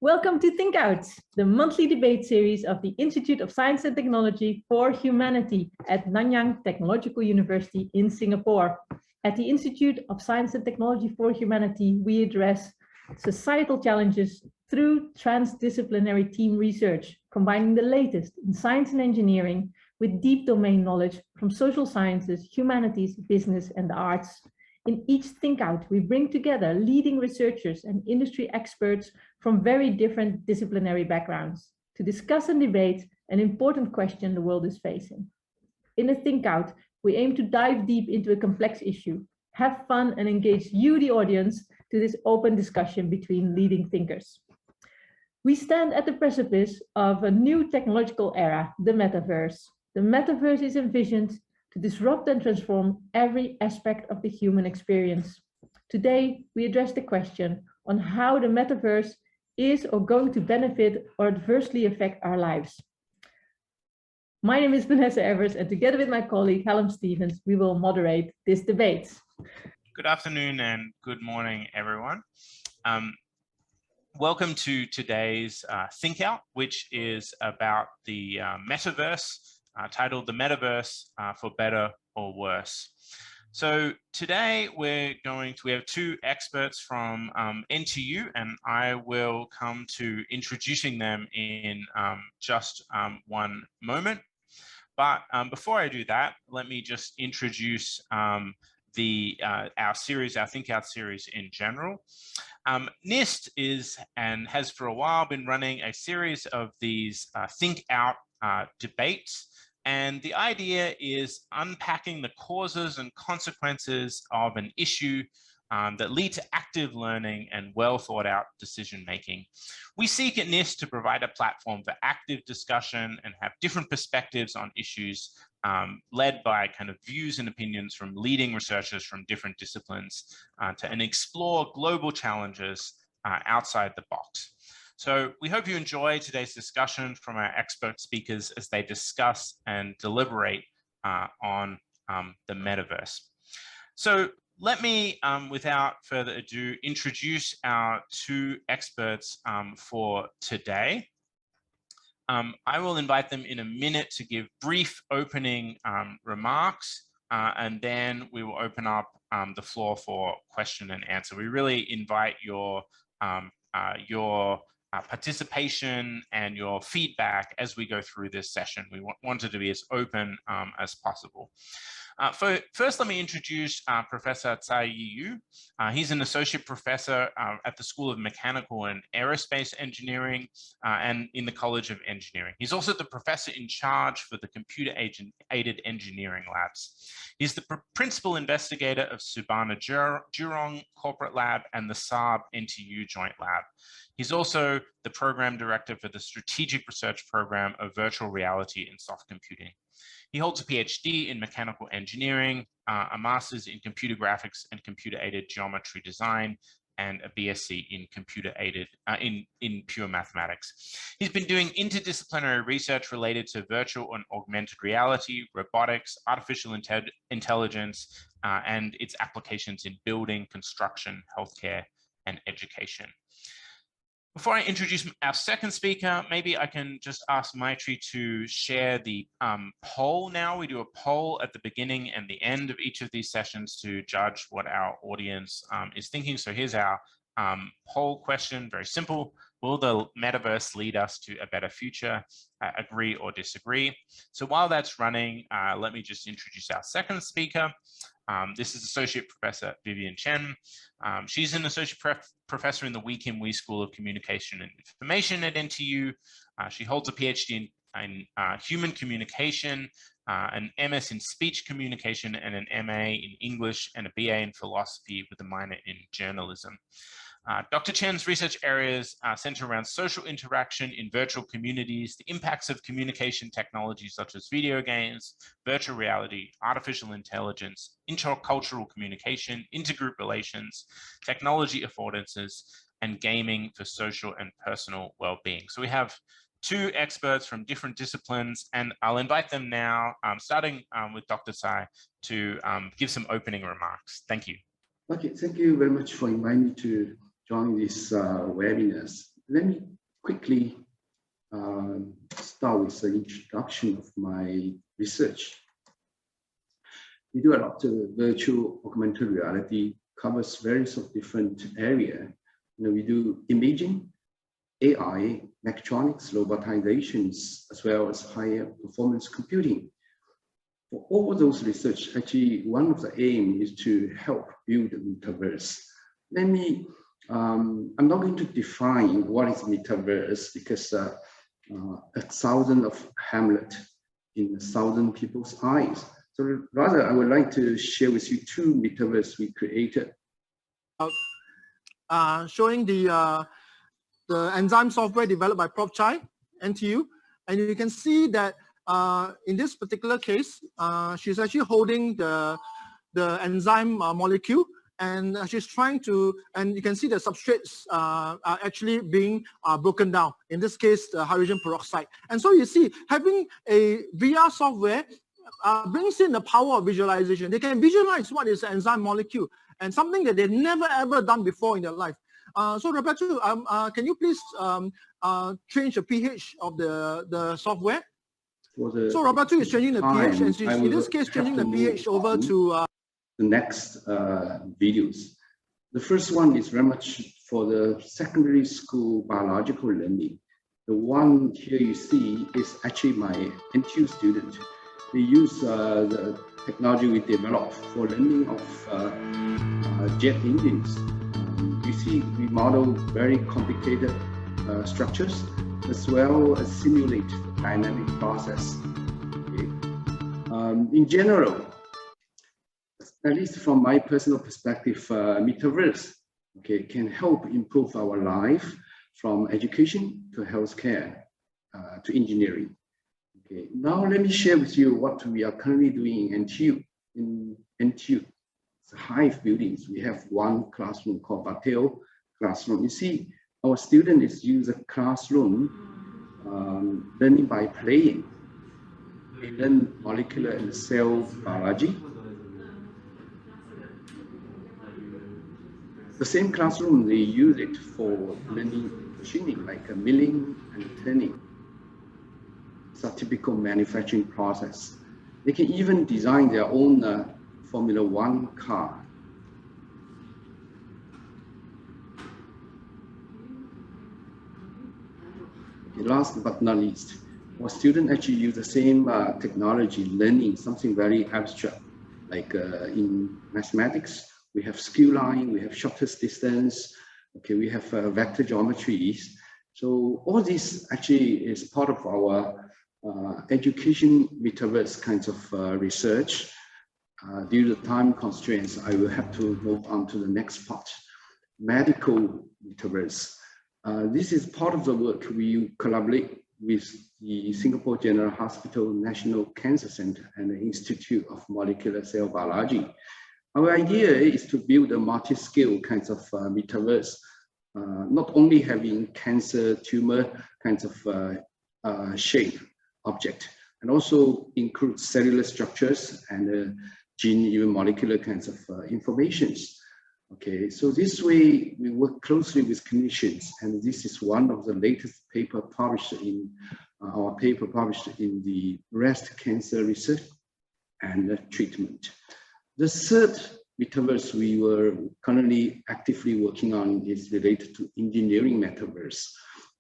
Welcome to Think Out, the monthly debate series of the Institute of Science and Technology for Humanity at Nanyang Technological University in Singapore. At the Institute of Science and Technology for Humanity, we address societal challenges through transdisciplinary team research, combining the latest in science and engineering with deep domain knowledge from social sciences, humanities, business, and the arts. In each Think Out, we bring together leading researchers and industry experts from very different disciplinary backgrounds to discuss and debate an important question the world is facing. In a Think Out, we aim to dive deep into a complex issue, have fun, and engage you, the audience, to this open discussion between leading thinkers. We stand at the precipice of a new technological era, the Metaverse. The Metaverse is envisioned to disrupt and transform every aspect of the human experience. Today, we address the question on how the Metaverse is or going to benefit or adversely affect our lives. My name is Vanessa Evers, and together with my colleague, Hallam Stevens, we will moderate this debate. Good afternoon and good morning, everyone. Welcome to today's Think Out, which is about the Metaverse, titled The Metaverse for Better or Worse. So today we have two experts from NTU, and I will come to introducing them in just one moment. But before I do that, let me just introduce our Think Out series in general. NIST is and has for a while been running a series of these Think Out debates. And the idea is unpacking the causes and consequences of an issue that lead to active learning and well thought out decision making. We seek at NIST to provide a platform for active discussion and have different perspectives on issues led by kind of views and opinions from leading researchers from different disciplines and explore global challenges outside the box. So we hope you enjoy today's discussion from our expert speakers as they discuss and deliberate on the Metaverse. So let me, without further ado, introduce our two experts for today. I will invite them in a minute to give brief opening remarks, and then we will open up the floor for question and answer. We really invite your participation and your feedback as we go through this session. We want it to be as open as possible. First, let me introduce Professor Tsai Yu. He's an associate professor at the School of Mechanical and Aerospace Engineering and in the College of Engineering. He's also the professor in charge for the computer-aided engineering labs. He's the principal investigator of Surbana Jurong Corporate Lab and the Saab NTU Joint Lab. He's also the program director for the Strategic Research Program of Virtual Reality and Soft Computing. He holds a PhD in mechanical engineering, a master's in computer graphics and computer-aided geometry design, and a BSc in computer-aided in pure mathematics. He's been doing interdisciplinary research related to virtual and augmented reality, robotics, artificial intelligence, and its applications in building, construction, healthcare, and education. Before I introduce our second speaker, maybe I can just ask Maitri to share the poll now. We do a poll at the beginning and the end of each of these sessions to judge what our audience is thinking. So here's our poll question, very simple. Will the Metaverse lead us to a better future? Agree or disagree? So while that's running, let me just introduce our second speaker. This is Associate Professor Vivian Chen. She's an Associate Professor in the Wee Kim Wee School of Communication and Information at NTU. She holds a PhD in Human Communication, an MS in Speech Communication, and an MA in English, and a BA in Philosophy with a minor in Journalism. Dr. Chen's research areas center around social interaction in virtual communities, the impacts of communication technologies such as video games, virtual reality, artificial intelligence, intercultural communication, intergroup relations, technology affordances, and gaming for social and personal well-being. So we have two experts from different disciplines, and I'll invite them now, starting with Dr. Tsai, to give some opening remarks. Thank you. Okay, thank you very much for inviting me to join this webinar. let me quickly start with the introduction of my research. We do a lot of virtual augmented reality, covers various of different areas. We do imaging, AI, mechatronics, robotizations, as well as higher performance computing. For all those research, actually, one of the aim is to help build the metaverse. Let me, I'm not going to define what is metaverse because 1,000 of Hamlet in 1,000 people's eyes. So rather, I would like to share with you two metaverse we created. Showing the enzyme software developed by Prof. Chai, NTU, and you can see that in this particular case, she's actually holding the enzyme molecule, and she's trying to, and you can see the substrates are actually being broken down. In this case, the hydrogen peroxide. And so you see, having a VR software brings in the power of visualization. They can visualize what is the enzyme molecule and something that they've never ever done before in their life. So Roberto, can you please change the pH of the software? So Roberto is changing the pH, and she's, in this case, changing the pH over to the next videos. The first one is very much for the secondary school biological learning. The one here you see is actually my NTU student. They use the technology we developed for learning of jet engines. You see, we model very complicated structures as well as simulate the dynamic process. Okay. In general, at least from my personal perspective, Metaverse can help improve our life from education to healthcare to engineering. Okay. Now let me share with you what we are currently doing in NTU. In NTU, it's Hive buildings. We have one classroom called Battelle classroom. You see, our student is use a classroom learning by playing. They learn molecular and cell biology. The same classroom, they use it for learning machining, like milling and turning. It's a typical manufacturing process. They can even design their own Formula One car. Okay, last but not least, our students actually use the same technology, learning something very abstract, like in mathematics, we have skew line, we have shortest distance, okay, we have vector geometries. So all this actually is part of our education metaverse kinds of research. Due to time constraints, I will have to move on to the next part, medical metaverse. This is part of the work we collaborate with the Singapore General Hospital National Cancer Center and the Institute of Molecular Cell Biology. Our idea is to build a multi-scale kinds of metaverse, not only having cancer tumor kinds of shape object, and also include cellular structures and gene, even molecular kinds of informations. Okay, so this way we work closely with clinicians, and this is one of the latest paper published in our paper published in the breast cancer research and treatment. The third metaverse we were currently actively working on is related to engineering metaverse.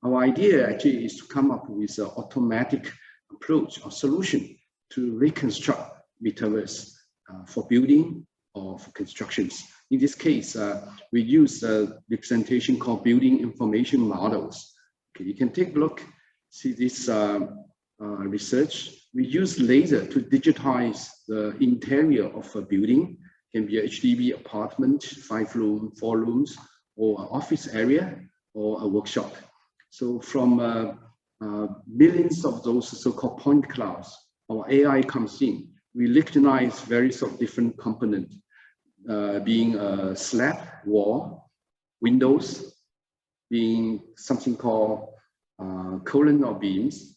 Our idea actually is to come up with an automatic approach or solution to reconstruct metaverse for building or for constructions. In this case, we use a representation called building information models. Okay, you can take a look, see this research. We use laser to digitize the interior of a building. It can be a HDB apartment, 5 rooms, 4 rooms, or an office area, or a workshop. So from millions of those so-called point clouds, our AI comes in. We recognize various of different components, being a slab, wall, windows, being something called column or beams.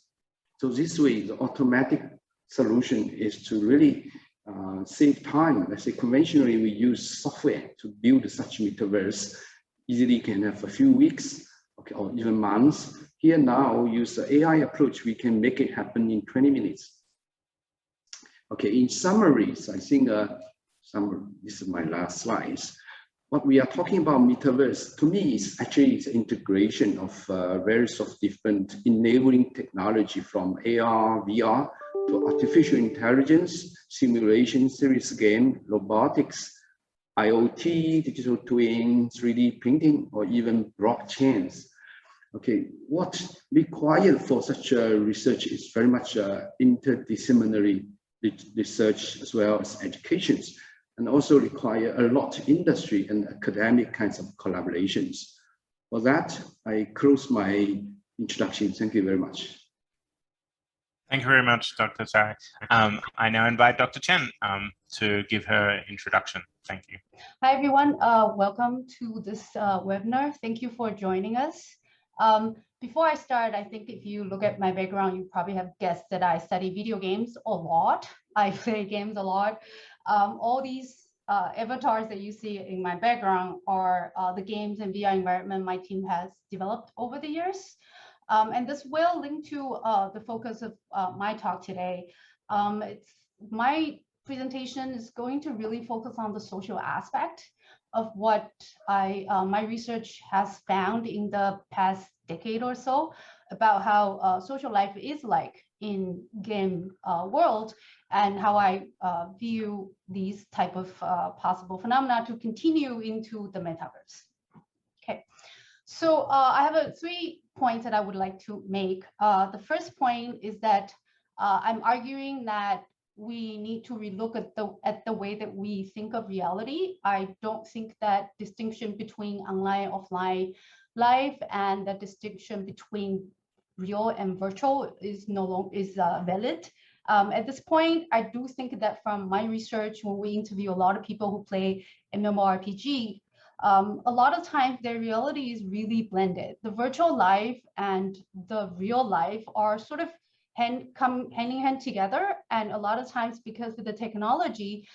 So this way, the automatic solution is to really save time. Let's say conventionally, we use software to build such metaverse. Easily can have a few weeks, a okay, or even months. Here now, use the AI approach, we can make it happen in 20 minutes. Okay, in summaries, I think this is my last slides. What we are talking about Metaverse, to me, is actually it's integration of various of different enabling technology from AR, VR, to artificial intelligence, simulation, serious game, robotics, IoT, digital twin, 3D printing, or even blockchains. Okay, what required for such a research is very much interdisciplinary research as well as educations, and also require a lot of industry and academic kinds of collaborations. For that, I close my introduction. Thank you very much. Thank you very much, Dr. Tsai. I now invite Dr. Chen to give her introduction. Thank you. Hi, everyone. Welcome to this webinar. Thank you for joining us. Before I start, I think if you look at my background, you probably have guessed that I study video games a lot. I play games a lot. All these avatars that you see in my background are the games and VR environment my team has developed over the years. And this will link to the focus of my talk today. My presentation is going to really focus on the social aspect of what my research has found in the past decade or so about how social life is like in game world, and how I view these type of possible phenomena to continue into the metaverse. Okay, so I have 3 points that I would like to make. The first point is that I'm arguing that we need to relook at the way that we think of reality. I don't think that distinction between online, offline life and the distinction between real and virtual is no longer valid. At this point, I do think that from my research, when we interview a lot of people who play MMORPG, a lot of times their reality is really blended. The virtual life and the real life are sort of hand in hand together, and a lot of times because of the technology,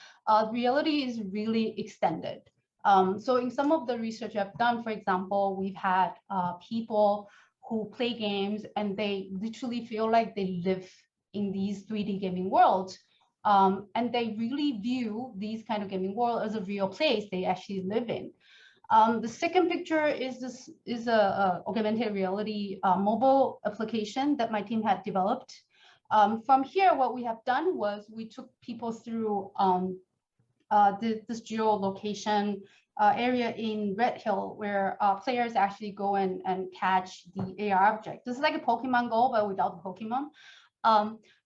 reality is really extended. So in some of the research I've done, for example, we've had people who play games and they literally feel like they live in these 3D gaming worlds, and they really view these kind of gaming world as a real place they actually live in. The second picture is a augmented reality mobile application that my team had developed. From here, what we have done was we took people through this geolocation area in Red Hill, where players actually go and catch the AR object. This is like a Pokemon Go, but without the Pokemon.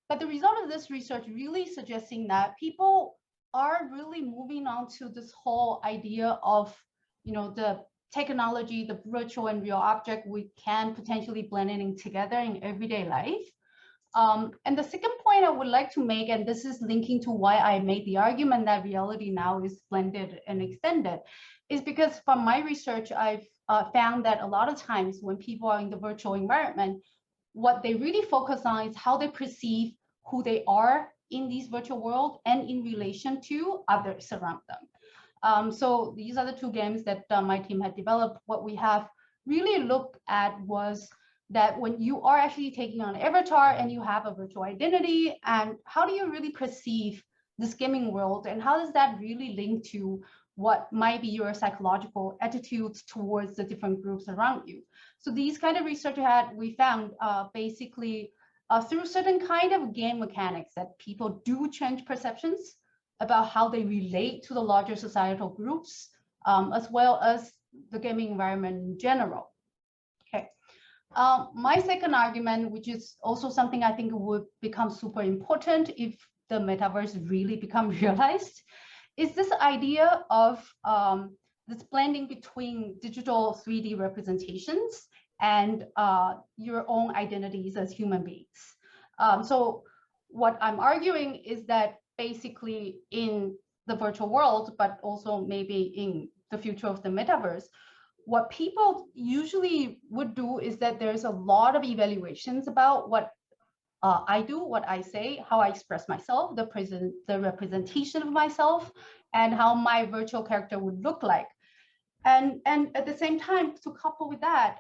But the result of this research really suggesting that people are really moving on to this whole idea of, you know, the technology, the virtual and real object, we can potentially blend it in together in everyday life. And the second point I would like to make, and this is linking to why I made the argument that reality now is blended and extended, is because from my research, I've found that a lot of times when people are in the virtual environment, what they really focus on is how they perceive who they are in these virtual world and in relation to others around them. So these are the 2 games that my team had developed. What we have really looked at was that when you are actually taking on an avatar and you have a virtual identity, and how do you really perceive this gaming world, and how does that really link to what might be your psychological attitudes towards the different groups around you. So these kind of research we found basically through certain kind of game mechanics that people do change perceptions about how they relate to the larger societal groups, as well as the gaming environment in general. Okay. My second argument, which is also something I think would become super important if the metaverse really become realized, is this idea of this blending between digital 3D representations and your own identities as human beings. So what I'm arguing is that basically in the virtual world, but also maybe in the future of the metaverse, what people usually would do is that there's a lot of evaluations about what I do, what I say, how I express myself, the representation of myself, and how my virtual character would look like. And at the same time, to couple with that,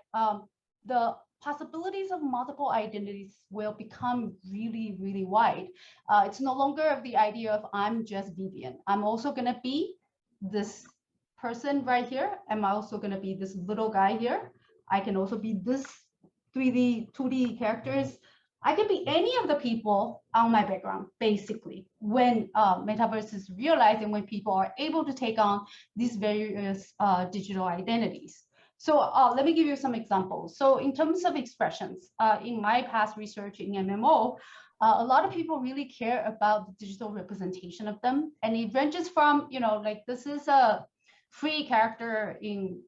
the possibilities of multiple identities will become really, really wide. It's no longer of the idea of I'm just Vivian. I'm also going to be this person right here. I'm also going to be this little guy here. I can also be this 3D, 2D characters. I can be any of the people on my background, basically, when Metaverse is realized and when people are able to take on these various digital identities. So let me give you some examples. So in terms of expressions, in my past research in MMO, a lot of people really care about the digital representation of them. And it ranges from, you know, like this is a free character in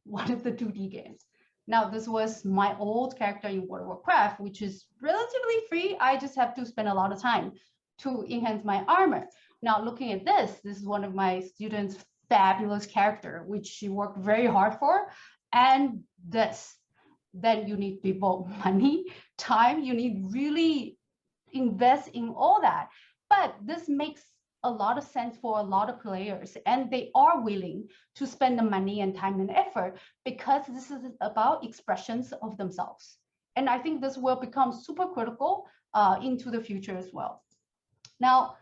one of the 2D games. Now, this was my old character in World of Warcraft, which is relatively free. I just have to spend a lot of time to enhance my armor. Now, looking at this is one of my students' fabulous character, which she worked very hard for. And this, then you need people, money, time, you need really invest in all that. But this makes a lot of sense for a lot of players, and they are willing to spend the money and time and effort because this is about expressions of themselves. And I think this will become super critical into the future as well. Now,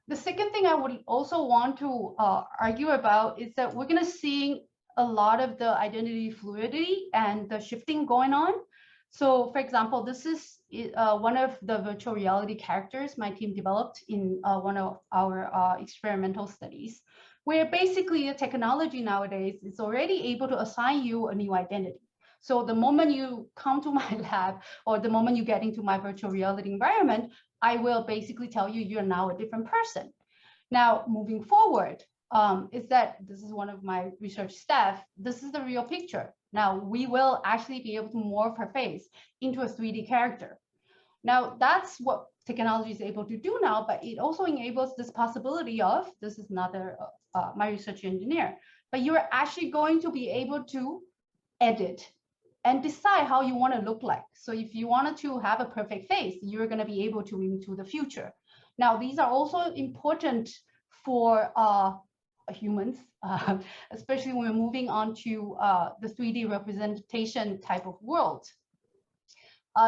the second thing I would also want to argue about is that we're going to see a lot of the identity fluidity and the shifting going on. So, for example, this is one of the virtual reality characters my team developed in one of our experimental studies, where basically the technology nowadays is already able to assign you a new identity. So the moment you come to my lab or the moment you get into my virtual reality environment, I will basically tell you you're now a different person. Now, moving forward, is that this is one of my research staff. This is the real picture. Now, we will actually be able to morph her face into a 3D character. Now, that's what technology is able to do now, but it also enables this possibility of, this is another, my research engineer, but you're actually going to be able to edit and decide how you want to look like. So if you wanted to have a perfect face, you're going to be able to into the future. Now, these are also important for humans, especially when we're moving on to the 3D representation type of world.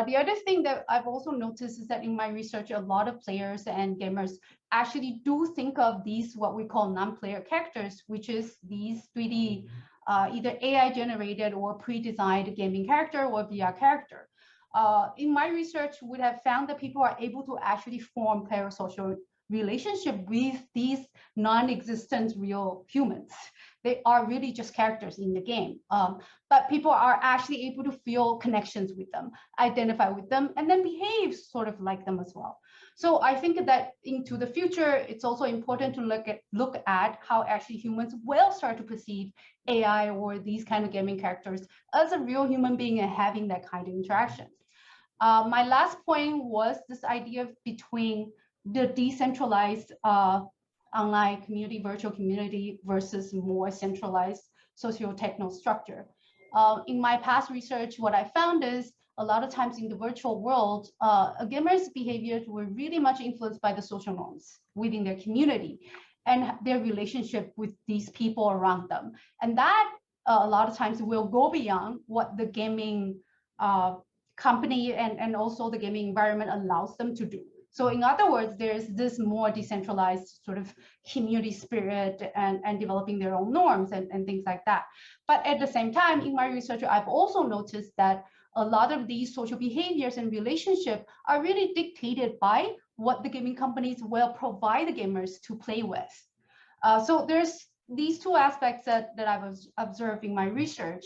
The other thing that I've also noticed is that in my research, a lot of players and gamers actually do think of these what we call non-player characters, which is these 3D either AI generated or pre-designed gaming character or VR character. In my research, we have found that people are able to actually form parasocial relationship with these non-existent real humans. They are really just characters in the game, but people are actually able to feel connections with them, identify with them, and then behave sort of like them as well. So I think that into the future, it's also important to look at how actually humans will start to perceive AI or these kind of gaming characters as a real human being and having that kind of interaction. My last point was this idea of between the decentralized online community, virtual community versus more centralized socio-techno structure. In my past research, what I found is a lot of times in the virtual world, gamers' behaviors were really much influenced by the social norms within their community and their relationship with these people around them. And that a lot of times will go beyond what the gaming company and also the gaming environment allows them to do. So in other words, there's this more decentralized sort of community spirit and developing their own norms and things like that. But at the same time, in my research, I've also noticed that a lot of these social behaviors and relationships are really dictated by what the gaming companies will provide the gamers to play with. So there's these two aspects that I've observed in my research.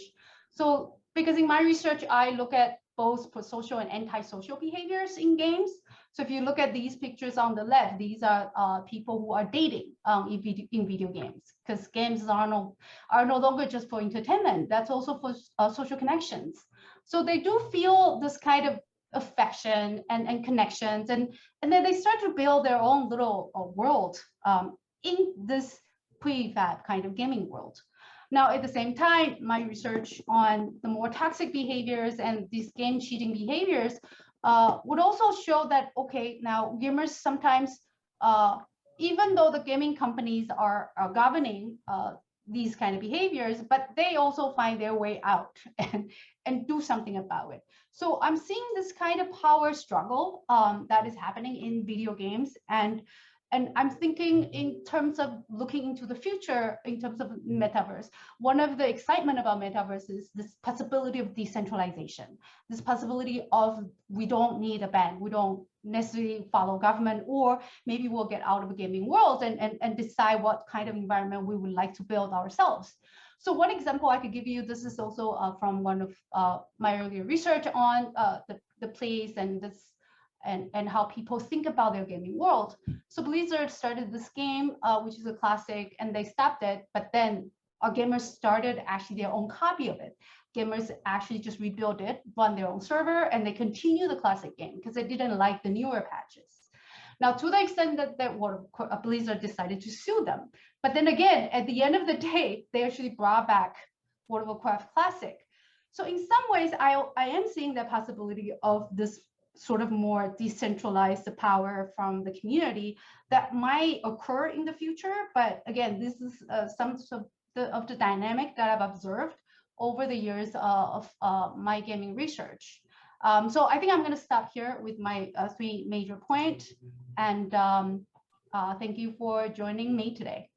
So because in my research, I look at both prosocial and antisocial behaviors in games. So if you look at these pictures on the left, these are people who are dating in video games, because games are no longer just for entertainment. That's also for social connections. So they do feel this kind of affection and connections, and then they start to build their own little world in this prefab kind of gaming world. Now, at the same time, my research on the more toxic behaviors and these game cheating behaviors would also show that, okay, now gamers sometimes, even though the gaming companies are governing these kind of behaviors, but they also find their way out and do something about it. So I'm seeing this kind of power struggle that is happening in video games, and I'm thinking in terms of looking into the future, in terms of metaverse. One of the excitement about metaverse is this possibility of decentralization, this possibility of we don't need a bank, we don't necessarily follow government, or maybe we'll get out of the gaming world and decide what kind of environment we would like to build ourselves. So one example I could give you, this is also from one of my earlier research on the place and this and how people think about their gaming world. So Blizzard started this game, which is a classic, and they stopped it, but then our gamers started actually their own copy of it. Gamers actually just rebuild it, run their own server, and they continue the classic game because they didn't like the newer patches. Now, to the extent that Blizzard decided to sue them. But then again, at the end of the day, they actually brought back World of Warcraft Classic. So in some ways, I am seeing the possibility of this sort of more decentralized power from the community that might occur in the future. But again, this is some of the dynamic that I've observed over the years of my gaming research. So I think I'm going to stop here with my 3 major points. And thank you for joining me today.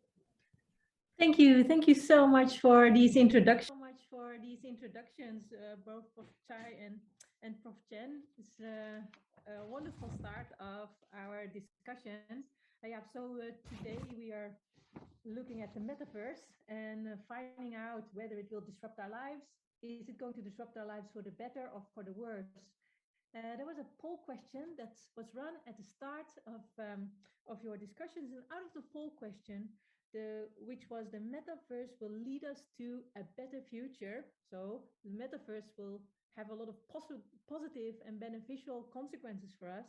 Thank you. Thank you so much for these introductions. Both Prof. Chai and Prof. Chen. It's a wonderful start of our discussions. So today we are looking at the metaverse and finding out whether it will disrupt our lives. Is it going to disrupt our lives for the better or for the worse? There was a poll question that was run at the start of your discussions, and out of the poll question, which was the metaverse will lead us to a better future. So the metaverse will have a lot of positive and beneficial consequences for us.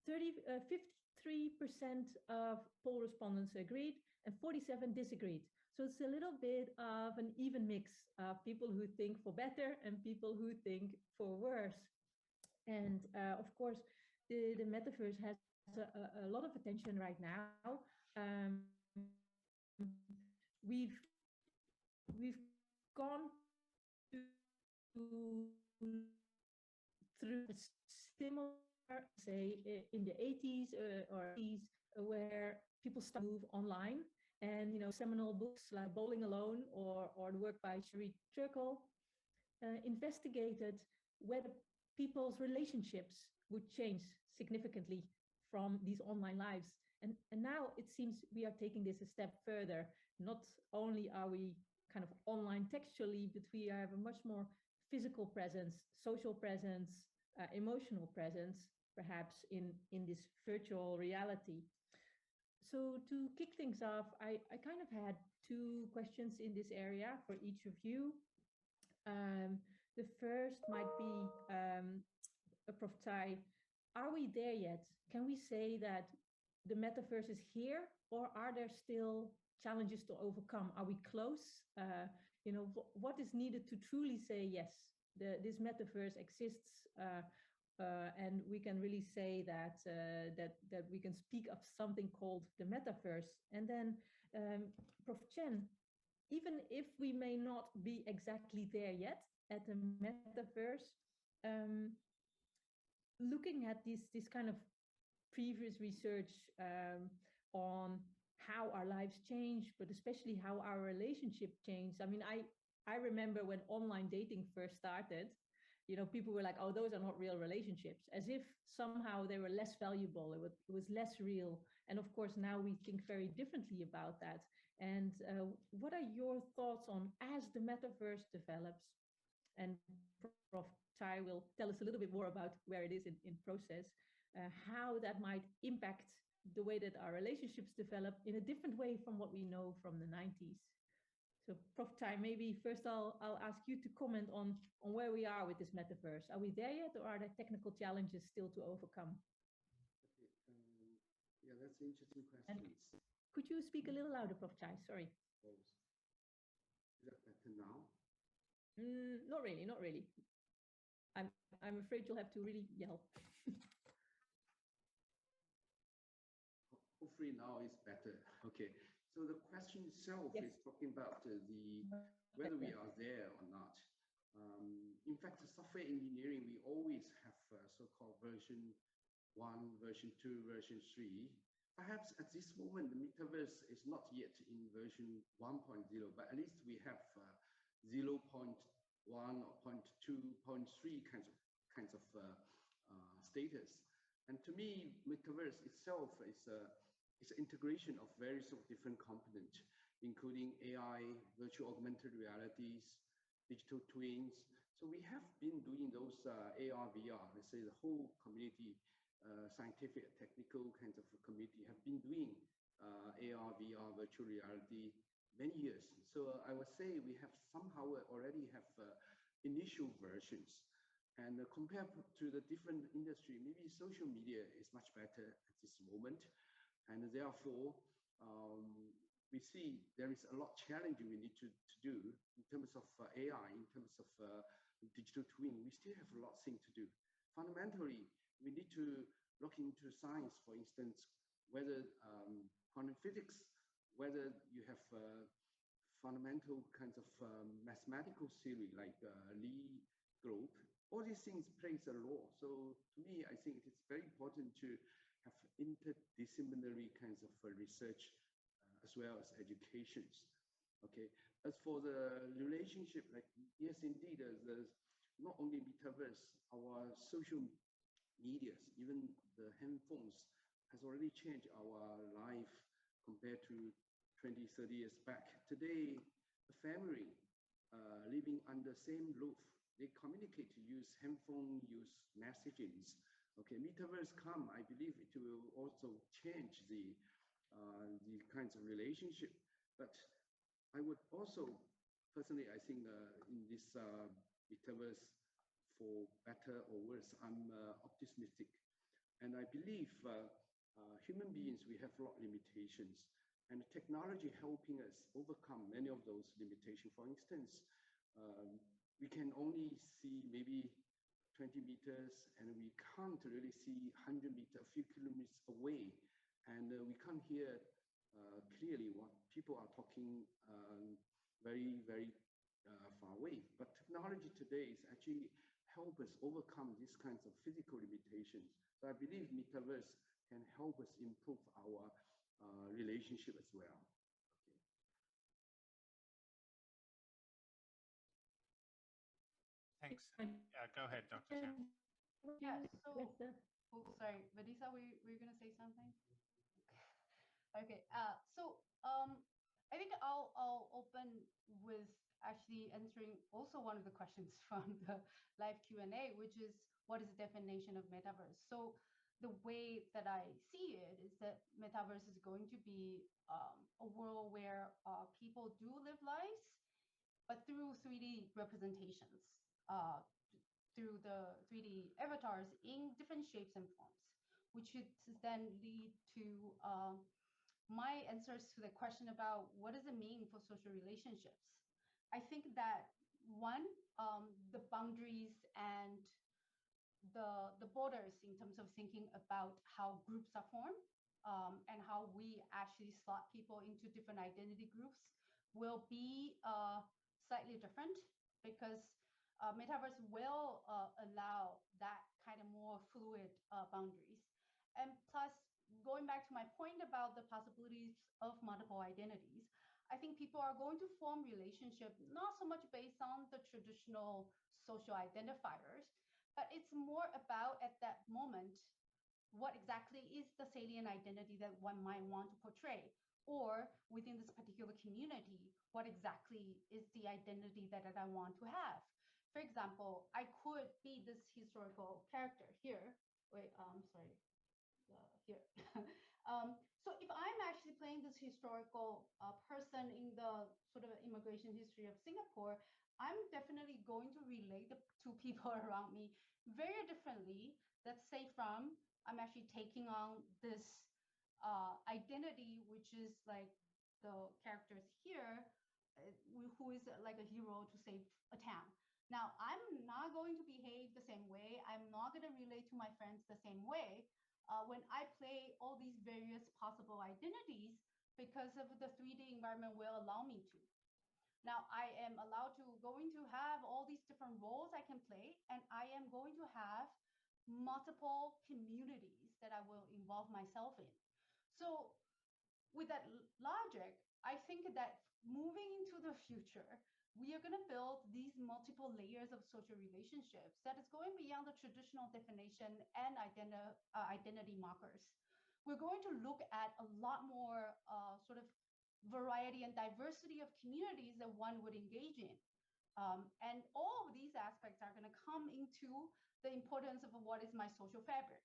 53% of poll respondents agreed and 47 disagreed. So it's a little bit of an even mix of people who think for better and people who think for worse. And of course, the metaverse has a lot of attention right now. We've gone through a similar, say, in the 80s or 80s, where people start to move online. And, seminal books like Bowling Alone or the work by Sherry Turkle investigated whether people's relationships would change significantly from these online lives. And now it seems we are taking this a step further. Not only are we kind of online textually, but we have a much more physical presence, social presence, emotional presence, perhaps in this virtual reality. So to kick things off, I kind of had 2 questions in this area for each of you. The first might be Prof. Tai, are we there yet? Can we say that the metaverse is here, or are there still challenges to overcome? Are we close? What is needed to truly say, yes, this metaverse exists, and we can really say that we can speak of something called the metaverse. And then, Prof. Chen, even if we may not be exactly there yet at the metaverse, looking at this kind of previous research on how our lives change, but especially how our relationship changed. I mean, I remember when online dating first started, people were like, oh, those are not real relationships, as if somehow they were less valuable. It was less real. And of course, now we think very differently about that. And what are your thoughts on, as the metaverse develops, and Prof. Tai will tell us a little bit more about where it is in process, how that might impact the way that our relationships develop in a different way from what we know from the 90s. So Prof. Tai, maybe first I'll ask you to comment on where we are with this metaverse. Are we there yet, or are there technical challenges still to overcome? Yeah, that's an interesting question. And could you speak a little louder, Prof. Tai? Sorry. Is that better now? Not really. I'm afraid you'll have to really yell. Hopefully now it's better. Okay. So the question itself is talking about whether we are there or not. In fact, software engineering, we always have so-called version 1, version 2, version 3. Perhaps at this moment, the metaverse is not yet in version 1.0, but at least we have 0.1 or 0.2, 0.3 kinds of status. And to me, metaverse itself is an integration of various different components, including AI, virtual augmented realities, digital twins. So we have been doing those AR, VR, let's say the whole community, scientific, technical kinds of community have been doing AR, VR, virtual reality many years. So I would say we have somehow already have initial versions. And compared to the different industry, maybe social media is much better at this moment. And therefore, we see there is a lot challenging we need to do in terms of AI, in terms of digital twin. We still have a lot of things to do. Fundamentally, we need to look into science, for instance, whether quantum physics, whether you have fundamental kinds of mathematical theory like Lie group, all these things plays a role. So to me, I think it is very important to have interdisciplinary kinds of research as well as educations. Okay, as for the relationship, like yes, indeed, there's not only metaverse, our social medias, even the handphones has already changed our life compared to 20, 30 years back. Today, the family living under the same roof, they communicate to use handphone, use messaging. Okay, metaverse come, I believe it will also change the kinds of relationship. But I would also, personally, I think in this metaverse, for better or worse, I'm optimistic. And I believe human beings, we have a lot of limitations, and technology helping us overcome many of those limitations. For instance, we can only see maybe 20 meters, and we can't really see 100 meters, a few kilometers away. And we can't hear clearly what people are talking very, very far away. But technology today is actually help us overcome these kinds of physical limitations. So I believe metaverse can help us improve our relationship as well. Okay. Thanks. Yeah, go ahead, Dr. Sam. Yeah, so, oh, sorry, Vanessa, were you going to say something? Okay, so I think I'll open with actually answering also one of the questions from the live Q&A, which is, what is the definition of metaverse? So the way that I see it is that metaverse is going to be a world where people do live lives, but through 3D representations, through the 3D avatars in different shapes and forms, which would then lead to my answers to the question about what does it mean for social relationships. I think that one, the boundaries and the borders in terms of thinking about how groups are formed and how we actually slot people into different identity groups will be slightly different, because metaverse will allow that kind of more fluid boundaries. And plus, going back to my point about the possibilities of multiple identities, I think people are going to form relationships not so much based on the traditional social identifiers, but it's more about at that moment, what exactly is the salient identity that one might want to portray? Or within this particular community, what exactly is the identity that I want to have? For example, I could be this historical character here. Wait, sorry. Here. So if I'm actually playing this historical person in the sort of immigration history of Singapore, I'm definitely going to relate to people around me very differently. Let's say from, I'm actually taking on this identity, which is like the characters here, who is like a hero to save a town. Now, I'm not going to behave the same way. I'm not going to relate to my friends the same way. When I play all these various possible identities, because of the 3D environment will allow me to. Now I am going to have all these different roles I can play, and I am going to have multiple communities that I will involve myself in. So with that logic, I think that moving into the future, we are going to build these multiple layers of social relationships that is going beyond the traditional definition and identity markers. We're going to look at a lot more sort of variety and diversity of communities that one would engage in. And all of these aspects are going to come into the importance of what is my social fabric.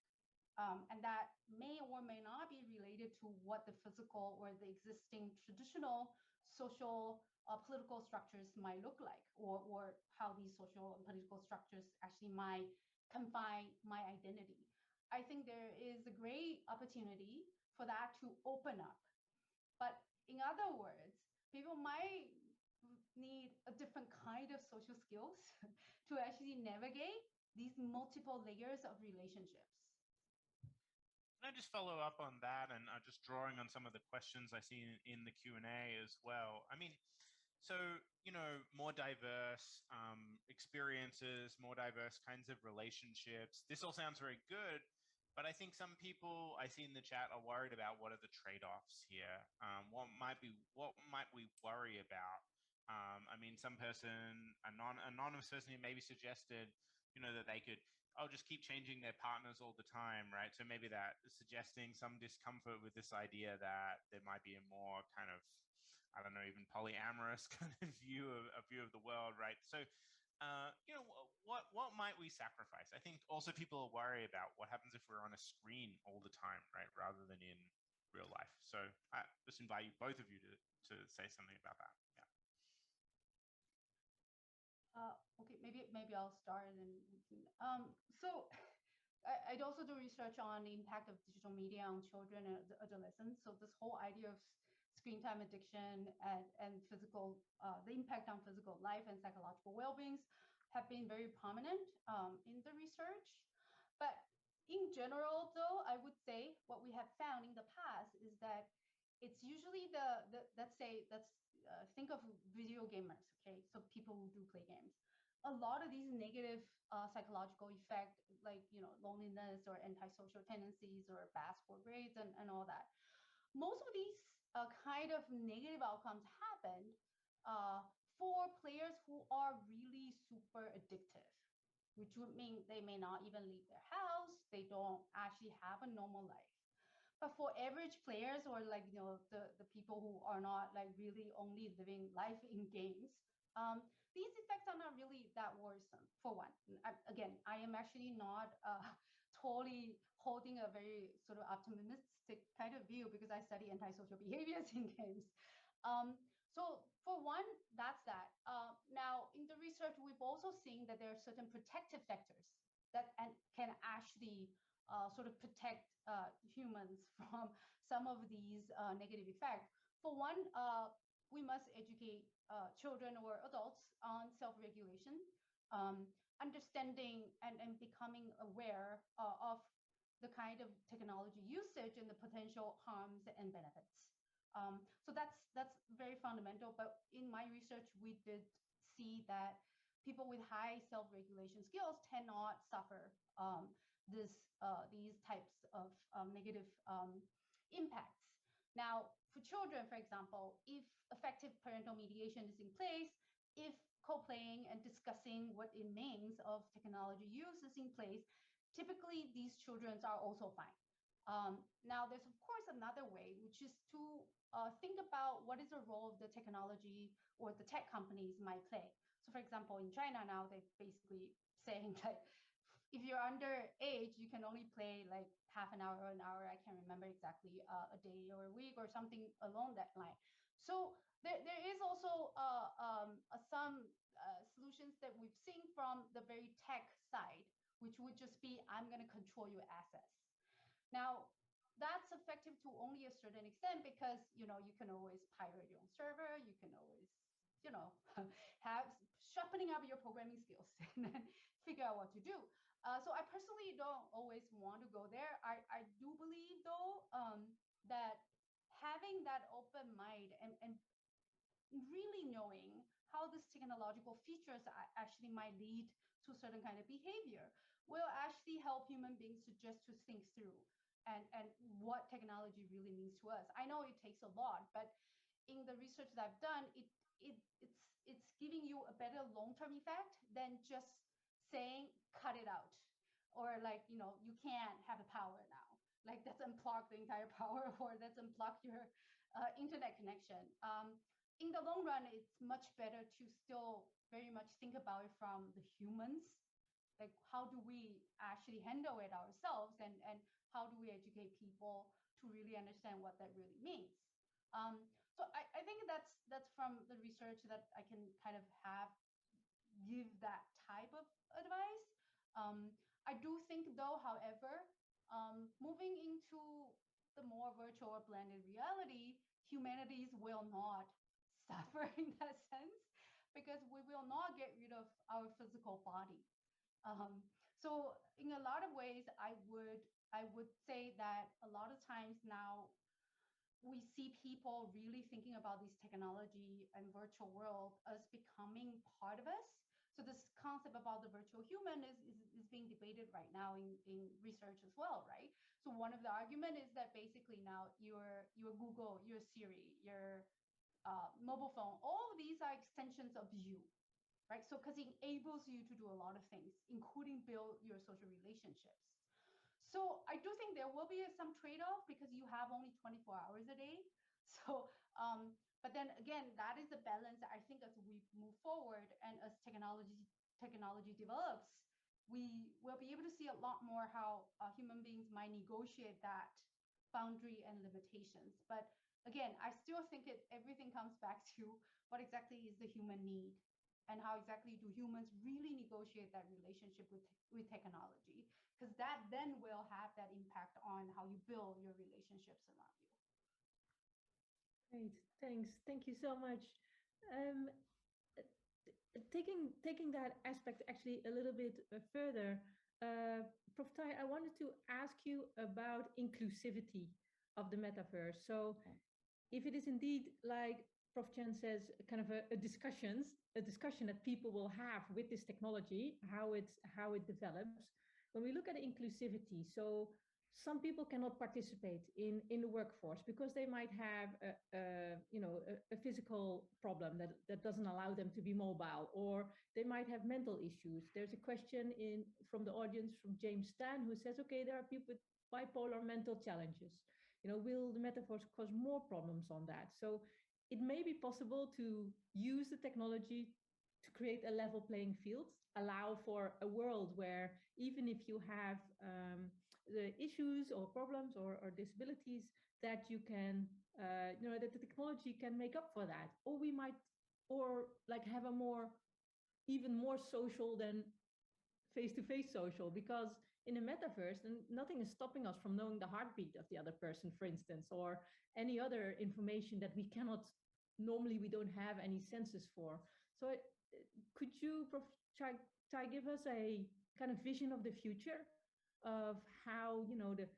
And that may or may not be related to what the physical or the existing traditional social political structures might look like, or how these social and political structures actually might confine my identity. I think there is a great opportunity for that to open up. But in other words, people might need a different kind of social skills to actually navigate these multiple layers of relationships. Can I just follow up on that, and just drawing on some of the questions I see in the Q&A as well? I mean, so, you know, more diverse experiences, more diverse kinds of relationships. This all sounds very good, but I think some people I see in the chat are worried about what are the trade-offs here. What might we worry about? I mean, some person, anonymous person who maybe suggested, you know, that they could, just keep changing their partners all the time, right? So maybe that is suggesting some discomfort with this idea that there might be a more kind of, I don't know, even polyamorous kind of view of the world, right? So, you know, what might we sacrifice? I think also people are worried about what happens if we're on a screen all the time, right, rather than in real life. So I just invite you, both of you, to say something about that. Yeah. Okay, maybe I'll start, and so I'd also do research on the impact of digital media on children and adolescents. So this whole idea of screen time addiction and physical, the impact on physical life and psychological well-being have been very prominent in the research. But in general, though, I would say what we have found in the past is that it's usually let's think of video gamers, okay? So people who do play games. A lot of these negative psychological effects, like, you know, loneliness or antisocial tendencies or bad score grades and all that. Most of these kind of negative outcomes happened for players who are really super addictive, which would mean they may not even leave their house. They don't actually have a normal life. But for average players, or like, you know, the people who are not like really only living life in games, these effects are not really that worrisome, for one. Again, I am actually not totally holding a very sort of optimistic kind of view, because I study antisocial behaviors in games. So for one, that's that. Now, in the research, we've also seen that there are certain protective factors that can actually sort of protect humans from some of these negative effects. For one, we must educate children or adults on self-regulation, understanding and becoming aware of the kind of technology usage and the potential harms and benefits. So that's very fundamental. But in my research, we did see that people with high self-regulation skills tend not suffer these types of negative impacts. Now, for children, for example, if effective parental mediation is in place, if co-playing and discussing what it means of technology use is in place, typically these children are also fine. Now, there's of course another way, which is to think about what is the role of the technology or the tech companies might play. So for example, in China now, they're basically saying that if you're underage, you can only play like half an hour or an hour. I can't remember exactly, a day or a week or something along that line. So there is also some solutions that we've seen from the very tech side, which would just be, I'm going to control your access. Now, that's effective to only a certain extent, because, you know, you can always pirate your own server. You can always, you know, have sharpening up your programming skills and then figure out what to do. So I personally don't always want to go there. I do believe, though, that having that open mind and really knowing how this technological features actually might lead to certain kind of behavior will actually help human beings to think through and what technology really means to us. I know it takes a lot, but in the research that I've done, it's giving you a better long-term effect than just saying cut it out, or like, you know, you can't have a power now, like let's unplug the entire power, or let's unplug your internet connection. In the long run, it's much better to still very much think about it from the humans, like how do we actually handle it ourselves, and how do we educate people to really understand what that really means. So I think that's from the research that I can kind of give that type of advice. I do think though, however, moving into the more virtual or blended reality, humanities will not suffer in that sense, because we will not get rid of our physical body. So in a lot of ways, I would say that a lot of times now we see people really thinking about this technology and virtual world as becoming part of us. So this concept about the virtual human is being debated right now in research as well, right? So one of the argument is that basically now your Google, your Siri, your mobile phone, all of these are extensions of you, right? So because it enables you to do a lot of things, including build your social relationships. So I do think there will be some trade-off because you have only 24 hours a day. So, but then again, that is the balance that I think as we move forward and as technology develops, we will be able to see a lot more how human beings might negotiate that boundary and limitations. But again, I still think everything comes back to what exactly is the human need, and how exactly do humans really negotiate that relationship with technology, because that then will have that impact on how you build your relationships around you. Great, thanks. Thank you so much. Taking that aspect actually a little bit further, Prof. Tai, I wanted to ask you about inclusivity of the metaverse. So if it is indeed, like Prof. Chen says, kind of a discussion that people will have with this technology, how it develops. When we look at inclusivity, so some people cannot participate in the workforce because they might have a physical problem that doesn't allow them to be mobile, or they might have mental issues. There's a question from the audience from James Stan who says, okay, there are people with bipolar mental challenges. You know, will the metaverse cause more problems on that? So it may be possible to use the technology to create a level playing field, allow for a world where even if you have the issues or problems or disabilities, that you can, that the technology can make up for that. Or we might, like have a even more social than face-to-face social, because in a metaverse, then nothing is stopping us from knowing the heartbeat of the other person, for instance, or any other information that we cannot, normally we don't have any senses for. So could you, Prof. Tai, give us a kind of vision of the future of how, the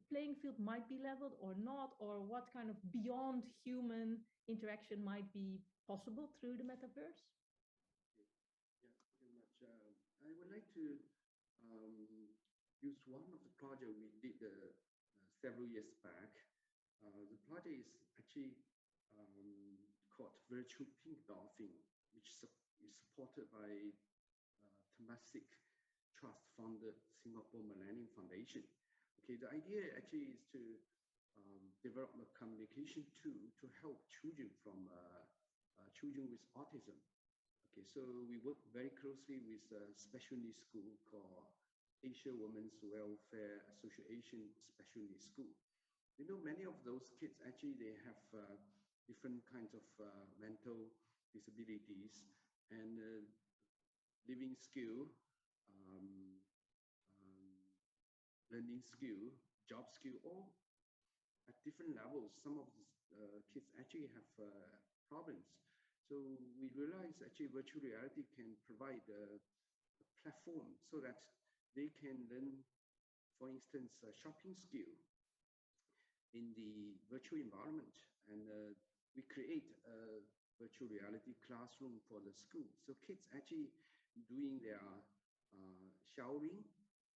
playing field might be leveled or not, or what kind of beyond human interaction might be possible through the metaverse? Yeah, very much. I would like to use one of the projects we did several years back. The project is actually called Virtual Pink Dolphin, which is supported by Temasek Trust-funded Singapore Millennium Foundation. Okay, the idea actually is to develop a communication tool to help children children with autism. Okay, so we work very closely with a special needs school called Asia Women's Welfare Association Special Needs School. You know, many of those kids actually, they have different kinds of mental disabilities, and living skill, learning skill, job skill, all at different levels. Some of the kids actually have problems. So we realize actually virtual reality can provide a platform so that they can learn, for instance, a shopping skill. in the virtual environment, and we create a virtual reality classroom for the school. So kids actually doing their showering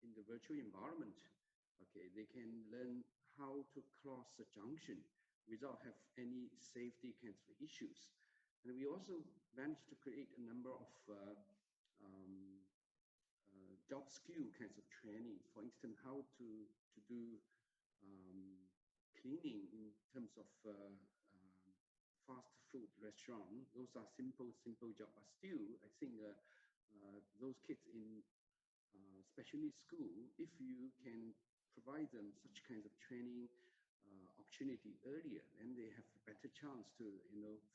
in the virtual environment. Okay, they can learn how to cross the junction without have any safety kinds of issues. And we also managed to create a number of job skill kinds of training. For instance, how to do cleaning in terms of fast food restaurant. Those are simple job, but still, I think those kids in specialist school, if you can provide them such kinds of training opportunity earlier, then they have a better chance to,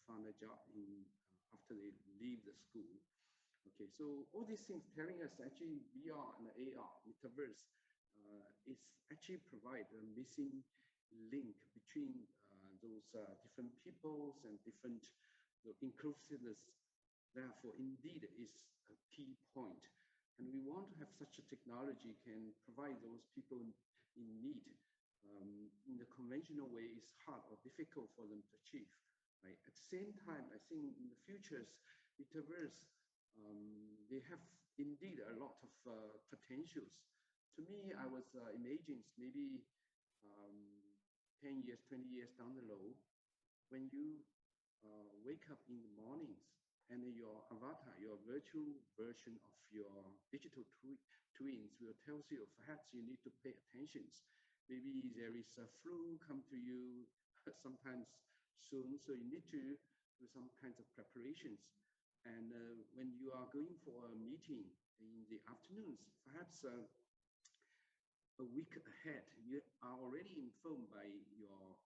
find a job in after they leave the school. Okay, so all these things telling us actually VR and AR, Metaverse, is actually provide a missing link between those different peoples and different inclusiveness. Therefore, indeed, is a key point. And we want to have such a technology can provide those people in need. In the conventional way, it's hard or difficult for them to achieve. Right? At the same time, I think in the futures, Metaverse, they have indeed a lot of potentials. To me, I was imagining maybe 10 years, 20 years down the road, when you wake up in the mornings and your avatar, your virtual version of your digital twins will tell you perhaps you need to pay attention. Maybe there is a flu come to you sometimes soon, so you need to do some kinds of preparations. And when you are going for a meeting in the afternoons, perhaps a week ahead, you are already informed by your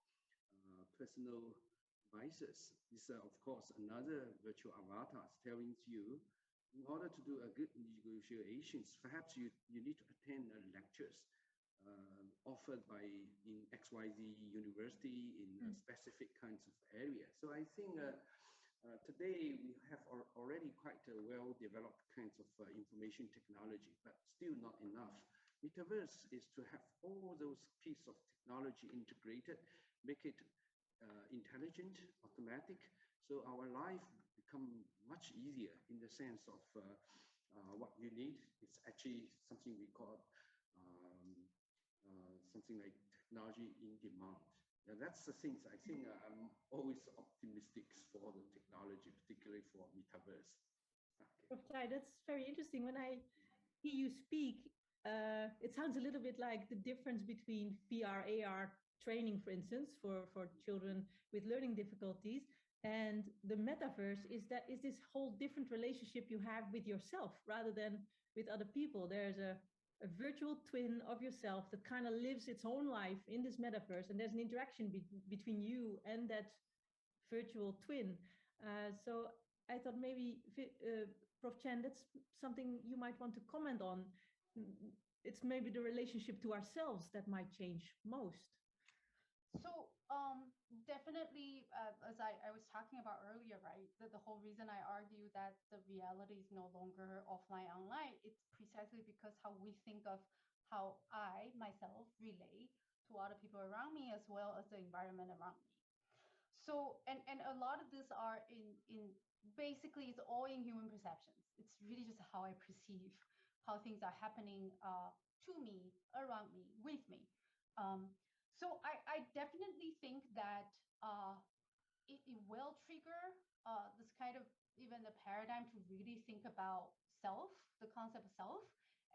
personal devices. This is, of course, another virtual avatar telling you, in order to do a good negotiations, perhaps you need to attend lectures offered by in XYZ university in a specific kinds of area. So I think today we have already quite a well-developed kinds of information technology, but still not enough. Metaverse is to have all those pieces of technology integrated, make it intelligent, automatic, so our life become much easier in the sense of what you need. It's actually something we call something like technology in demand. Yeah, that's the things I think I'm always optimistic for the technology, particularly for Metaverse. Okay. Prof. Chai, that's very interesting. When I hear you speak, it sounds a little bit like the difference between VR, AR training, for instance, for children with learning difficulties, and the metaverse is this whole different relationship you have with yourself rather than with other people. There's a virtual twin of yourself that kind of lives its own life in this metaverse, and there's an interaction between you and that virtual twin. So I thought maybe, Prof. Chen, that's something you might want to comment on. It's maybe the relationship to ourselves that might change most. So definitely, as I was talking about earlier, right, the whole reason I argue that the reality is no longer offline, online, it's precisely because how we think of how I, myself, relate to other people around me as well as the environment around me. So, and a lot of this are in basically, it's all in human perceptions. It's really just how I perceive how things are happening to me, around me, with me. So I definitely think that it will trigger this kind of even the paradigm to really think about self, the concept of self,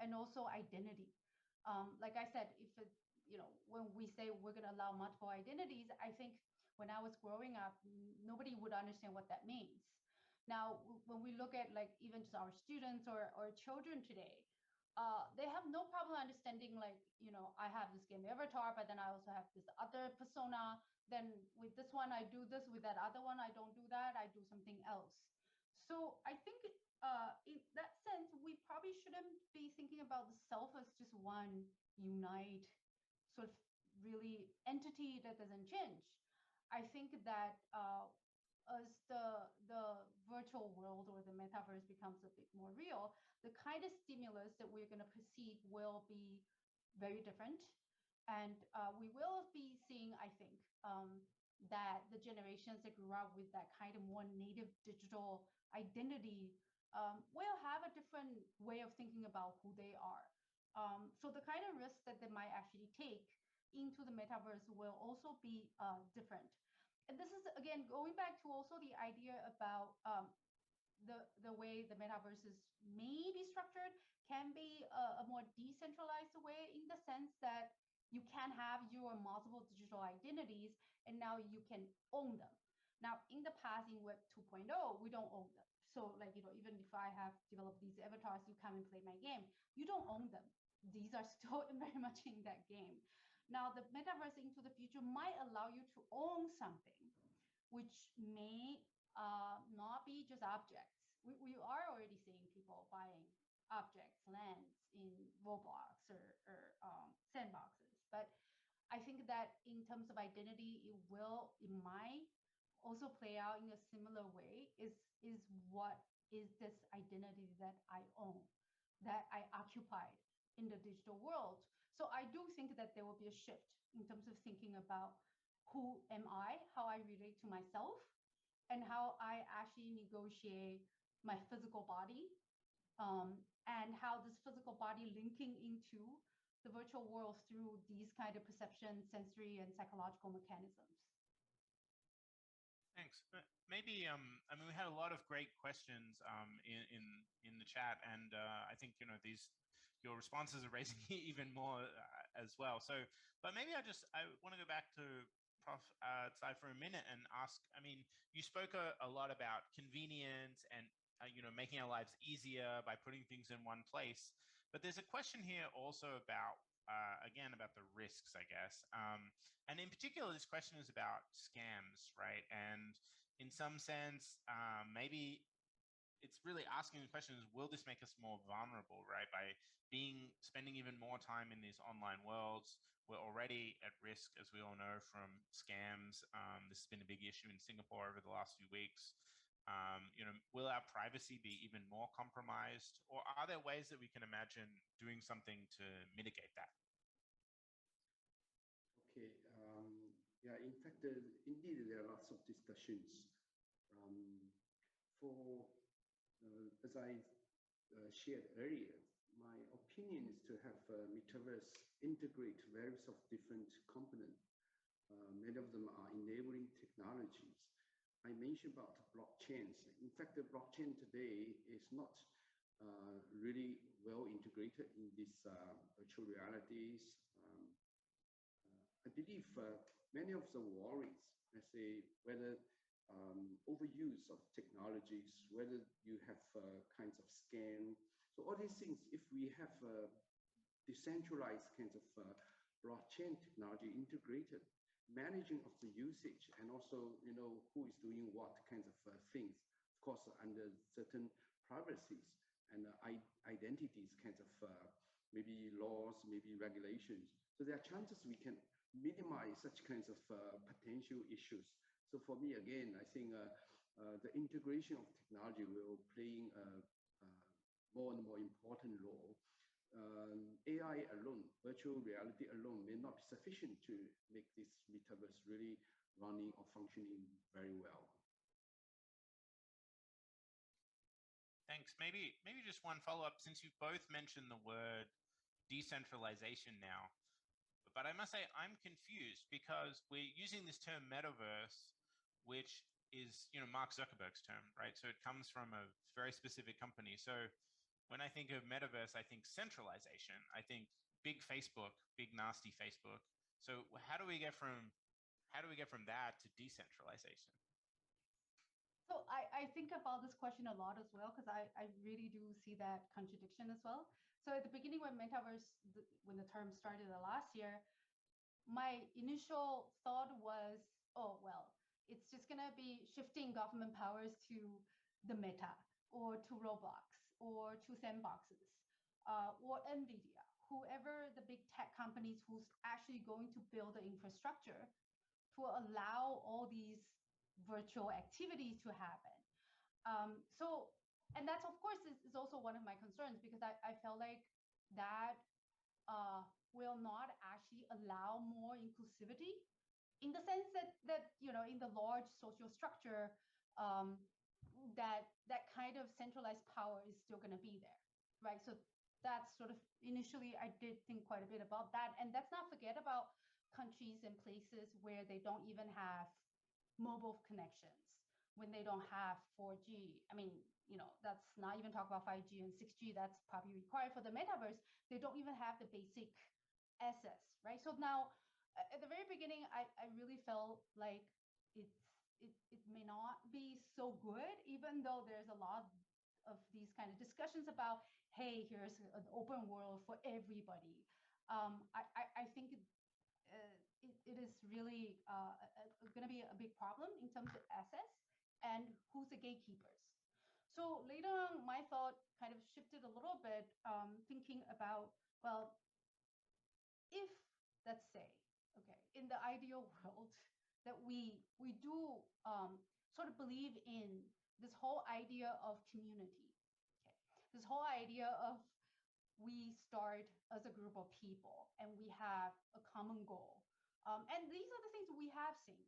and also identity. Like I said, if it, when we say we're going to allow multiple identities, I think when I was growing up, nobody would understand what that means. Now, when we look at like even just our students or children today, they have no problem understanding, like, I have this game avatar, but then I also have this other persona. Then with this one, I do this, with that other one, I don't do that, I do something else. So I think in that sense, we probably shouldn't be thinking about the self as just one unite sort of really entity that doesn't change. I think that as the virtual world or the metaverse becomes a bit more real, the kind of stimulus that we're going to perceive will be very different. And we will be seeing, I think, that the generations that grew up with that kind of more native digital identity will have a different way of thinking about who they are. So the kind of risks that they might actually take into the metaverse will also be different. And this is, again, going back to also the idea about the way the metaverses may be structured can be a more decentralized way, in the sense that you can have your multiple digital identities and now you can own them. Now, in the past, in Web 2.0, we don't own them. So like, even if I have developed these avatars, you come and play my game, you don't own them. These are still very much in that game. Now, the metaverse into the future might allow you to own something, which may not be just objects. We are already seeing people buying objects, lands in Roblox or sandboxes. But I think that in terms of identity, it might also play out in a similar way. Is what is this identity that I own, that I occupied in the digital world? So I do think that there will be a shift in terms of thinking about who am I, how I relate to myself, and how I actually negotiate my physical body, and how this physical body linking into the virtual world through these kind of perception, sensory, and psychological mechanisms. Thanks. Maybe, I mean, we had a lot of great questions in the chat, and I think, your responses are raising even more as well. So, but maybe I want to go back to Prof. Tsai for a minute and ask, I mean, you spoke a lot about convenience and, making our lives easier by putting things in one place. But there's a question here also about, again, about the risks, I guess. And in particular, this question is about scams, right? And in some sense, maybe it's really asking the question is, will this make us more vulnerable, right? By spending even more time in these online worlds, we're already at risk, as we all know, from scams. This has been a big issue in Singapore over the last few weeks. Will our privacy be even more compromised? Or are there ways that we can imagine doing something to mitigate that? Okay, yeah, in fact, indeed, there are lots of discussions. As I shared earlier, my opinion is to have Metaverse integrate various of different components. Many of them are enabling technologies. I mentioned about blockchains. In fact, the blockchain today is not really well integrated in these virtual realities. I believe many of the worries, I say, whether overuse of technologies, whether you have kinds of scam. So all these things, if we have decentralized kinds of blockchain technology integrated, managing of the usage, and also, who is doing what kinds of things, of course, under certain privacies and identities kinds of maybe laws, maybe regulations. So there are chances we can minimize such kinds of potential issues. So for me, again, I think the integration of technology will play a more and more important role. AI alone, virtual reality alone, may not be sufficient to make this metaverse really running or functioning very well. Thanks. Maybe just one follow-up, since you both mentioned the word decentralization now. But I must say, I'm confused because we're using this term metaverse, which is, Mark Zuckerberg's term, right? So it comes from a very specific company. So when I think of metaverse, I think centralization. I think big Facebook, big nasty Facebook. So how do we get from that to decentralization? So I think about this question a lot as well, because I really do see that contradiction as well. So at the beginning, when metaverse, when the term started last year, my initial thought was, oh, well, it's just going to be shifting government powers to the Meta or to Roblox or to sandboxes or NVIDIA, whoever the big tech companies who's actually going to build the infrastructure to allow all these virtual activities to happen. And that's, of course, is also one of my concerns, because I felt like that will not actually allow more inclusivity, in the sense that you know, in the large social structure, that kind of centralized power is still going to be there, right? So that's sort of, initially I did think quite a bit about that. And let's not forget about countries and places where they don't even have mobile connections, when they don't have 4G. I mean, you know, that's not even talk about 5G and 6G, that's probably required for the metaverse. They don't even have the basic access, right? So now, at the very beginning, I really felt like it may not be so good, even though there's a lot of these kind of discussions about, hey, here's an open world for everybody. I think it is really going to be a big problem in terms of access and who's the gatekeepers. So later on, my thought kind of shifted a little bit, thinking about, well, if, let's say, okay, in the ideal world, that we do sort of believe in this whole idea of community, okay, this whole idea of we start as a group of people and we have a common goal. And these are the things we have seen,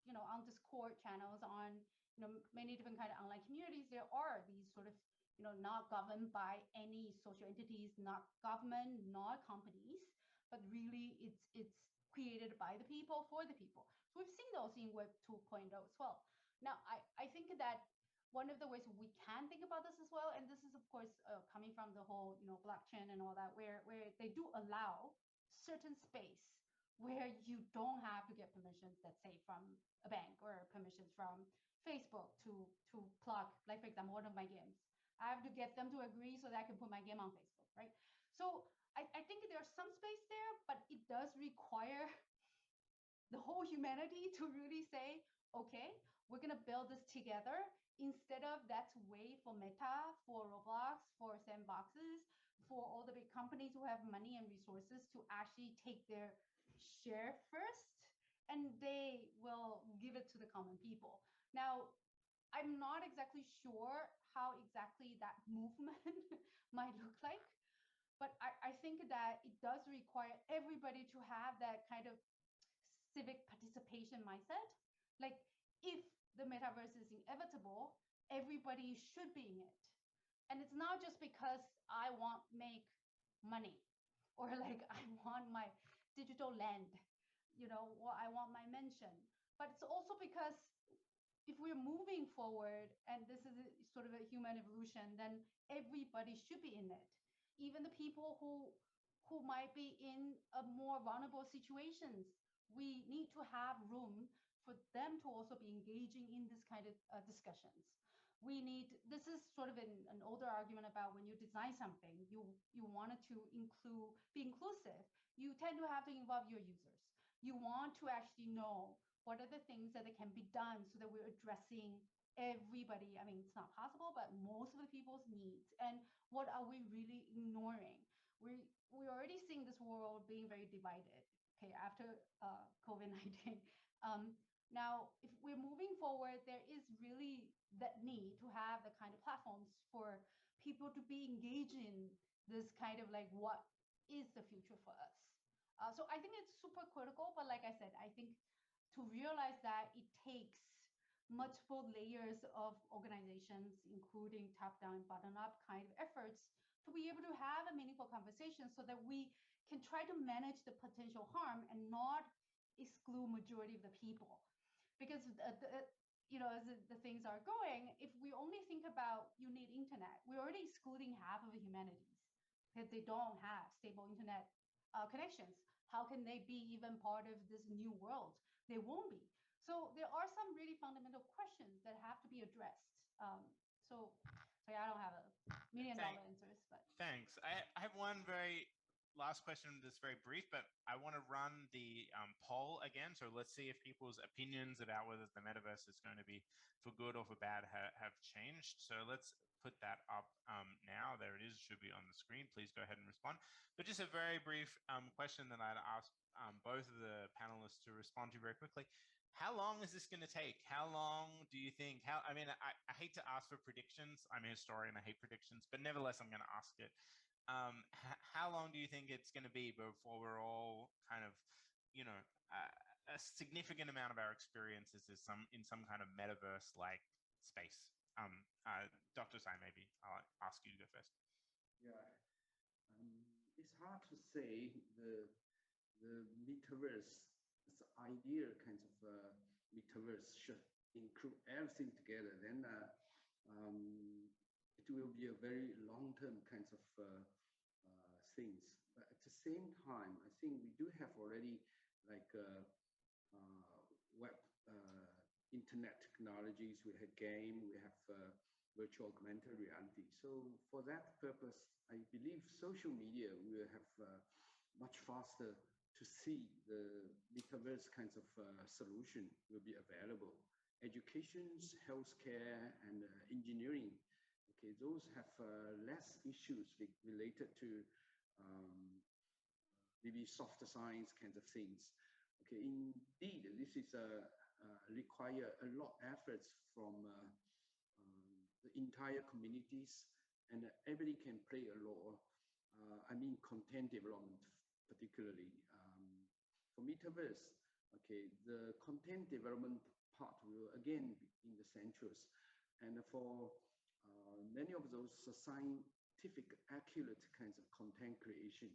you know, on Discord channels, on, you know, many different kind of online communities. There are these sort of, you know, not governed by any social entities, not government, not companies, but really it's created by the people, for the people. So we've seen those in Web 2.0 as well. Now, I think that one of the ways we can think about this as well, and this is of course coming from the whole, you know, blockchain and all that, where they do allow certain space where you don't have to get permissions, let's say from a bank, or permissions from Facebook to plug, like for example, one of my games. I have to get them to agree so that I can put my game on Facebook, right? So I think there's some space there, but it does require the whole humanity to really say, okay, we're going to build this together, instead of that's way for Meta, for Roblox, for sandboxes, for all the big companies who have money and resources to actually take their share first, and they will give it to the common people. Now, I'm not exactly sure how exactly that movement might look like, but I think that it does require everybody to have that kind of civic participation mindset. Like, if the metaverse is inevitable, everybody should be in it. And it's not just because I want to make money, or like I want my digital land, you know, or I want my mansion, but it's also because if we're moving forward, and this is sort of a human evolution, then everybody should be in it. Even the people who might be in a more vulnerable situations, we need to have room for them to also be engaging in this kind of discussions. We need, this is sort of an older argument about when you design something, you wanted to be inclusive, you tend to have to involve your users. You want to actually know what are the things that can be done so that we're addressing everybody. I mean, it's not possible, but most of the people's needs. And what are we really ignoring? We're already seeing this world being very divided, okay, after COVID-19. Now, if we're moving forward, there is really that need to have the kind of platforms for people to be engaged in this kind of like, what is the future for us? So I think it's super critical, but like I said, I think to realize that it takes multiple layers of organizations, including top-down and bottom-up kind of efforts, to be able to have a meaningful conversation so that we can try to manage the potential harm and not exclude majority of the people. Because you know, as the things are going, if we only think about you need internet, we're already excluding half of the humanities because they don't have stable internet connections. How can they be even part of this new world? They won't be. So there are some really fundamental questions that have to be addressed. So I don't have a $1 million answers, but thanks. I have one very last question that's very brief, but I want to run the poll again. So let's see if people's opinions about whether the metaverse is going to be for good or for bad have changed. So let's put that up now. There it is, should be on the screen. Please go ahead and respond. But just a very brief question that I'd ask both of the panelists to respond to very quickly. How long is this going to take? How long do you think? I mean, I hate to ask for predictions. I'm a historian, I hate predictions, but nevertheless, I'm going to ask it. how long do you think it's going to be before we're all kind of, you know, a significant amount of our experiences is in some kind of metaverse-like space? Dr. Tsai, maybe I'll ask you to go first. Yeah, it's hard to say the metaverse, this ideal kinds of metaverse should include everything together. Then it will be a very long-term kinds of things. But at the same time, I think we do have already like web, internet technologies. We have game. We have virtual augmented reality. So for that purpose, I believe social media will have much faster to see the metaverse kinds of solution will be available. Educations, healthcare, and engineering. Okay, those have less issues related to maybe softer science kinds of things. Okay, indeed, this is require a lot of efforts from the entire communities, and everybody can play a role. I mean, content development, particularly for metaverse. Okay, the content development part will again be in the centers, and for many of those scientific, accurate kinds of content creation,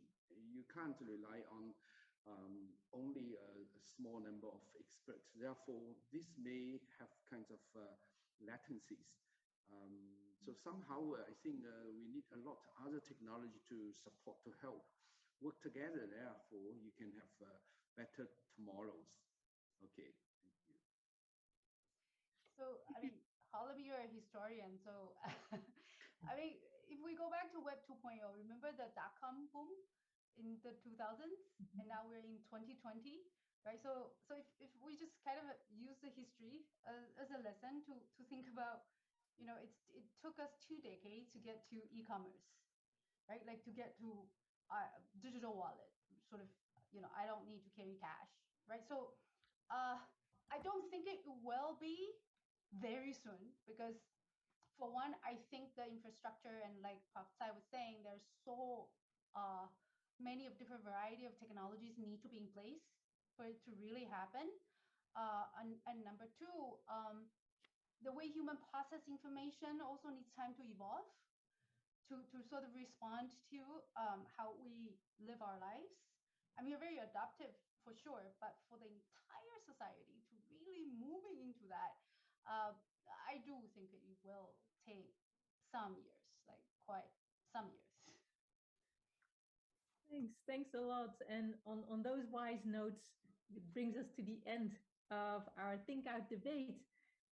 you can't rely on only a small number of experts. Therefore, this may have kinds of latencies. So somehow I think we need a lot of other technology to support, to help work together. Therefore, you can have better tomorrows. Okay, thank you. So, I mean, Harlem, you're a historian. So, I mean, if we go back to Web 2.0, remember the dot-com boom in the 2000s, and now we're in 2020, right? So if we just kind of use the history as a lesson to think about, you know, it took us 2 decades to get to e-commerce, right? Like to get to digital wallet, sort of, you know, I don't need to carry cash, right? So I don't think it will be very soon, because for one, I think the infrastructure, and like Prof. Tsai was saying, there's so many of different variety of technologies need to be in place for it to really happen. And number two, the way human process information also needs time to evolve to sort of respond to how we live our lives. I mean, we're very adaptive for sure, but for the entire society to really moving into that, I do think it will take some years, like quite some years. Thanks a lot. And on those wise notes, it brings us to the end of our Think Out debate.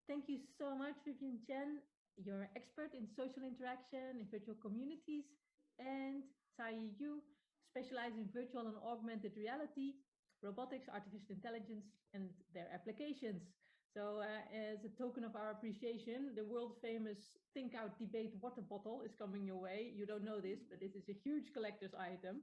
Thank you so much, Vivian Chen. You're an expert in social interaction in virtual communities, and Tsai Yu, specialized in virtual and augmented reality, robotics, artificial intelligence, and their applications. So as a token of our appreciation, the world famous Think Out debate water bottle is coming your way. You don't know this, but this is a huge collector's item.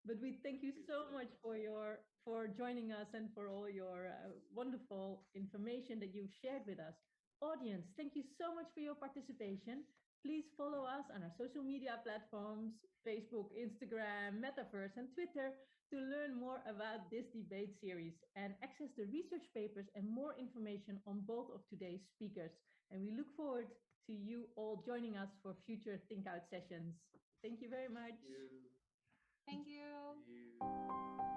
But we thank you so much for joining us and for all your wonderful information that you've shared with us. Audience, thank you so much for your participation. Please follow us on our social media platforms, Facebook, Instagram, Metaverse, and Twitter to learn more about this debate series and access the research papers and more information on both of today's speakers. And we look forward to you all joining us for future Think Out sessions. Thank you very much. Thank you. Thank you. Thank you.